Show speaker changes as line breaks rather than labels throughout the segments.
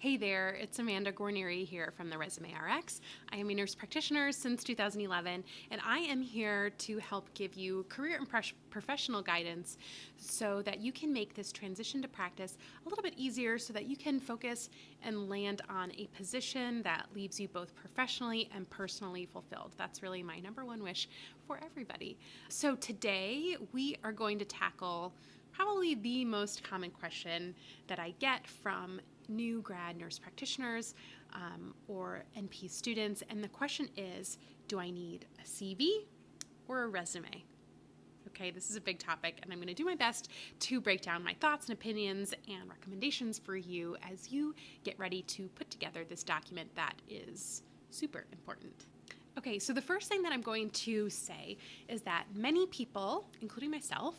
Hey there, it's Amanda Guarnieri here from the Résumé RX. I am a nurse practitioner since 2011, and I am here to help give you career and professional guidance so that you can make this transition to practice a little bit easier so that you can focus and land on a position that leaves you both professionally and personally fulfilled. That's really my number one wish for everybody. So today we are going to tackle probably the most common question that I get from new grad nurse practitioners or NP students, and the question is, do I need a CV or a resume? Okay, this is a big topic, and I'm going to do my best to break down my thoughts and opinions and recommendations for you as you get ready to put together this document that is super important. Okay, so the first thing that I'm going to say is that many people, including myself,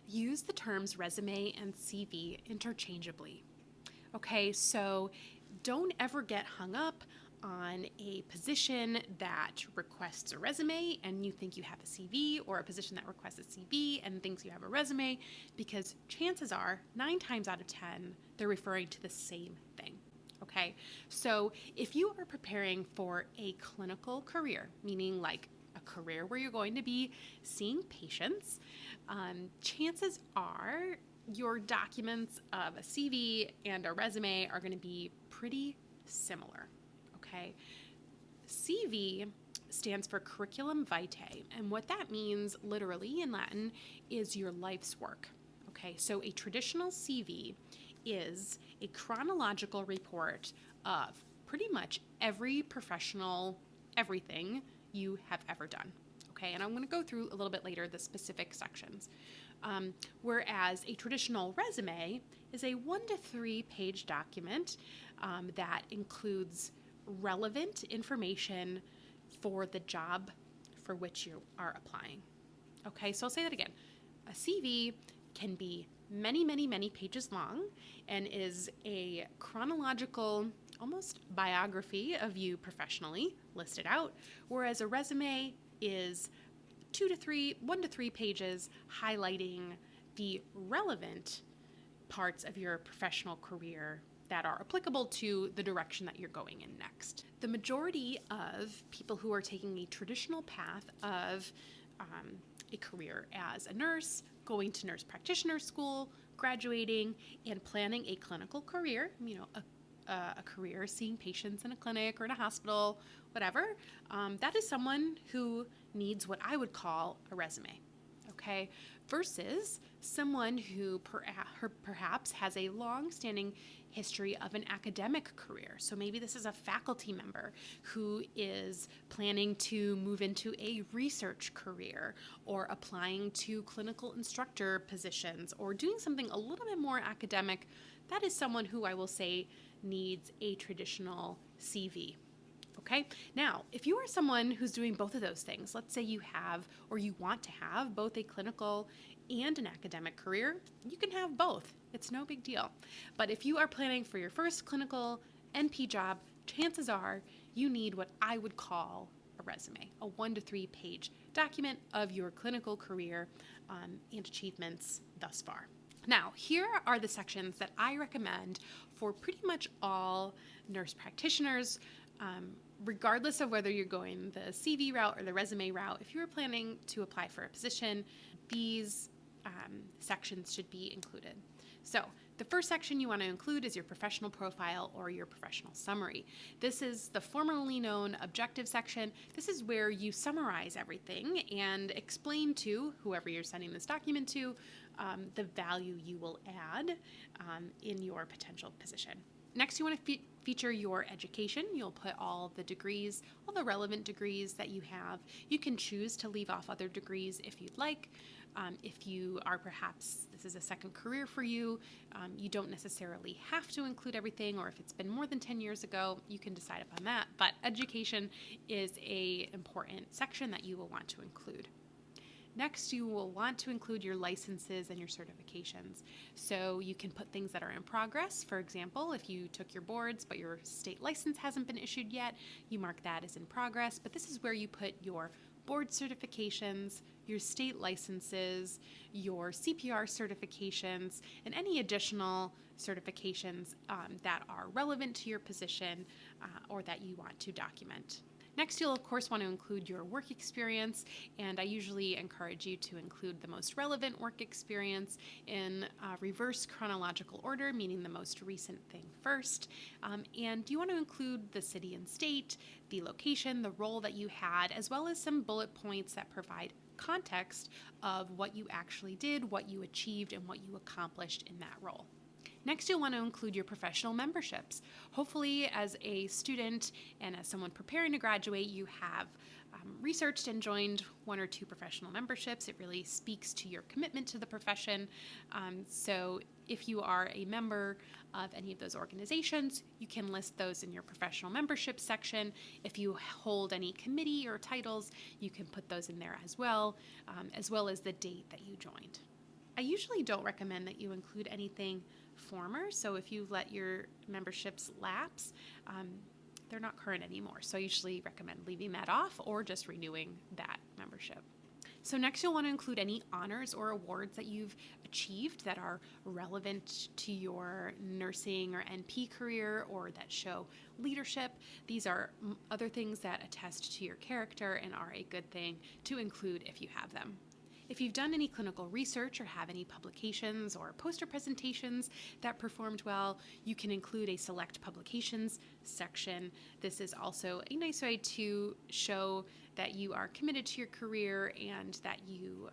use the terms resume and CV interchangeably. Okay, so don't ever get hung up on a position that requests a resume and you think you have a CV, or a position that requests a CV and thinks you have a resume, because chances are 9 times out of 10 they're referring to the same thing. Okay, so if you are preparing for a clinical career, meaning like a career where you're going to be seeing patients, chances are your documents of a CV and a resume are going to be pretty similar. Okay, CV stands for curriculum vitae, and what that means literally in Latin is your life's work. Okay, so a traditional CV is a chronological report of pretty much every professional everything you have ever done. Okay, and I'm going to go through a little bit later the specific sections. Whereas a traditional resume is a 1 to 3 page document that includes relevant information for the job for which you are applying. Okay, so I'll say that again. A CV can be many, many, many pages long and is a chronological, almost biography of you professionally listed out, whereas a resume is 1 to 3 pages highlighting the relevant parts of your professional career that are applicable to the direction that you're going in next. The majority of people who are taking a traditional path of a career as a nurse, going to nurse practitioner school, graduating, and planning a clinical career, a career seeing patients in a clinic or in a hospital, whatever, that is someone who needs what I would call a resume, okay, versus someone who perhaps has a long-standing history of an academic career. So maybe this is a faculty member who is planning to move into a research career or applying to clinical instructor positions or doing something a little bit more academic. That is someone who I will say needs a traditional CV. Okay, now if you are someone who's doing both of those things, let's say you have or you want to have both a clinical and an academic career, you can have both. It's no big deal. But if you are planning for your first clinical NP job, chances are you need what I would call a resume, a 1 to 3 page document of your clinical career and achievements thus far. Now, here are the sections that I recommend for pretty much all nurse practitioners, regardless of whether you're going the CV route or the resume route. If you're planning to apply for a position, these sections should be included. So the first section you want to include is your professional profile or your professional summary. This is the formerly known objective section. This is where you summarize everything and explain to whoever you're sending this document to the value you will add in your potential position. Next, you want to feature your education. You'll put all the degrees, all the relevant degrees that you have. You can choose to leave off other degrees if you'd like. If you are perhaps, this is a second career for you, you don't necessarily have to include everything, or if it's been more than 10 years ago, you can decide upon that. But education is an important section that you will want to include. Next, you will want to include your licenses and your certifications. So you can put things that are in progress. For example, if you took your boards but your state license hasn't been issued yet, you mark that as in progress. But this is where you put your board certifications, your state licenses, your CPR certifications, and any additional certifications that are relevant to your position or that you want to document. Next, you'll of course want to include your work experience, and I usually encourage you to include the most relevant work experience in reverse chronological order, meaning the most recent thing first. And you want to include the city and state, the location, the role that you had, as well as some bullet points that provide context of what you actually did, what you achieved, and what you accomplished in that role. Next, you'll want to include your professional memberships. Hopefully, as a student and as someone preparing to graduate, you have researched and joined one or two professional memberships. It really speaks to your commitment to the profession. So if you are a member of any of those organizations, you can list those in your professional membership section. If you hold any committee or titles, you can put those in there as well as the date that you joined. I usually don't recommend that you include anything former, so if you've let your memberships lapse, they're not current anymore. So I usually recommend leaving that off or just renewing that membership. So next, you'll want to include any honors or awards that you've achieved that are relevant to your nursing or NP career or that show leadership. These are other things that attest to your character and are a good thing to include if you have them. If you've done any clinical research or have any publications or poster presentations that performed well, you can include a select publications section. This is also a nice way to show that you are committed to your career and that you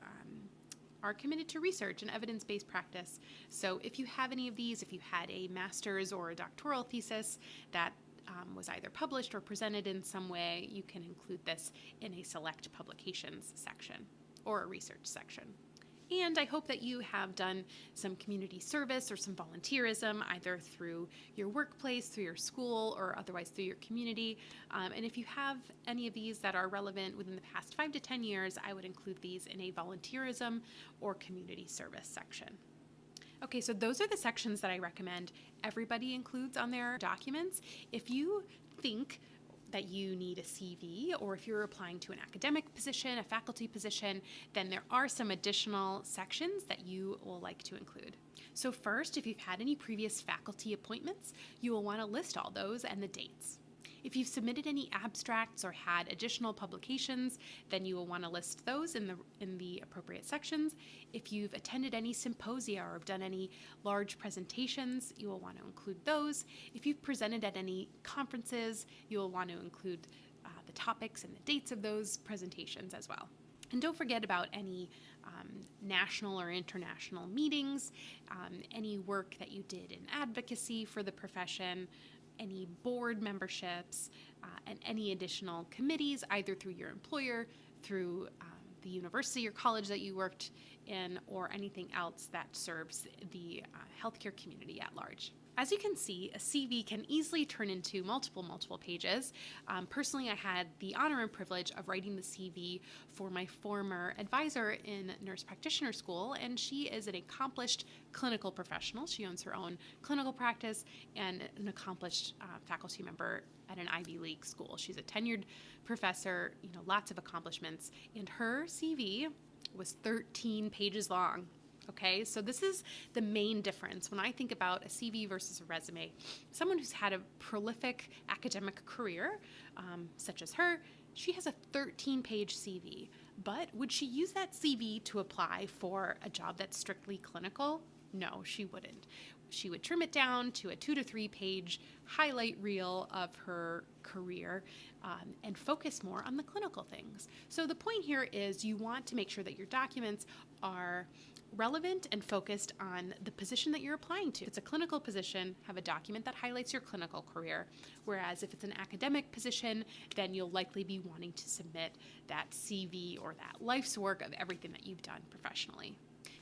are committed to research and evidence-based practice. So if you have any of these, if you had a master's or a doctoral thesis that was either published or presented in some way, you can include this in a select publications section or a research section. And I hope that you have done some community service or some volunteerism, either through your workplace, through your school, or otherwise through your community. And if you have any of these that are relevant within the past 5 to 10 years, I would include these in a volunteerism or community service section. Okay, so those are the sections that I recommend everybody includes on their documents. If you think that you need a CV, or if you're applying to an academic position, a faculty position, then there are some additional sections that you will like to include. So first, if you've had any previous faculty appointments, you will want to list all those and the dates. If you've submitted any abstracts or had additional publications, then you will want to list those in the appropriate sections. If you've attended any symposia or have done any large presentations, you will want to include those. If you've presented at any conferences, you will want to include the topics and the dates of those presentations as well. And don't forget about any national or international meetings, any work that you did in advocacy for the profession, any board memberships, and any additional committees, either through your employer, through the university or college that you worked in, or anything else that serves the healthcare community at large. As you can see, a CV can easily turn into multiple pages. Personally, I had the honor and privilege of writing the CV for my former advisor in nurse practitioner school, and she is an accomplished clinical professional. She owns her own clinical practice and an accomplished faculty member at an Ivy League school. She's a tenured professor, lots of accomplishments, and her CV was 13 pages long. Okay, so this is the main difference when I think about a CV versus a resume. Someone who's had a prolific academic career, such as her, she has a 13-page CV. But would she use that CV to apply for a job that's strictly clinical? No, she wouldn't. She would trim it down to a 2 to 3 page highlight reel of her career and focus more on the clinical things. So the point here is you want to make sure that your documents are relevant and focused on the position that you're applying to. If it's a clinical position, have a document that highlights your clinical career, whereas if it's an academic position, then you'll likely be wanting to submit that CV or that life's work of everything that you've done professionally.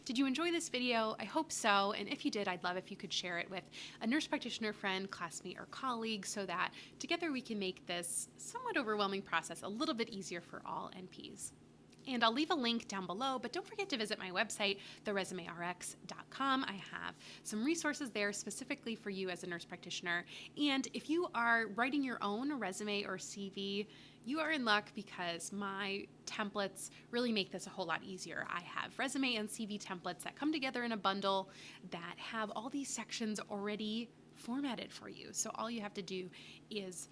Did you enjoy this video? I hope so, and if you did, I'd love if you could share it with a nurse practitioner friend, classmate, or colleague so that together we can make this somewhat overwhelming process a little bit easier for all NPs. And I'll leave a link down below, but don't forget to visit my website, theresumérx.com. I have some resources there specifically for you as a nurse practitioner. And if you are writing your own resume or CV, you are in luck because my templates really make this a whole lot easier. I have resume and CV templates that come together in a bundle that have all these sections already formatted for you. So all you have to do is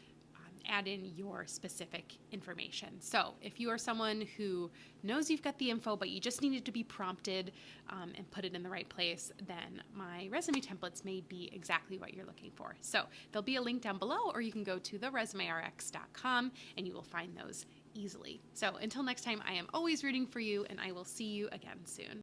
add in your specific information. So if you are someone who knows you've got the info, but you just needed to be prompted and put it in the right place, then my resume templates may be exactly what you're looking for. So there'll be a link down below, or you can go to theresumérx.com and you will find those easily. So until next time, I am always rooting for you, and I will see you again soon.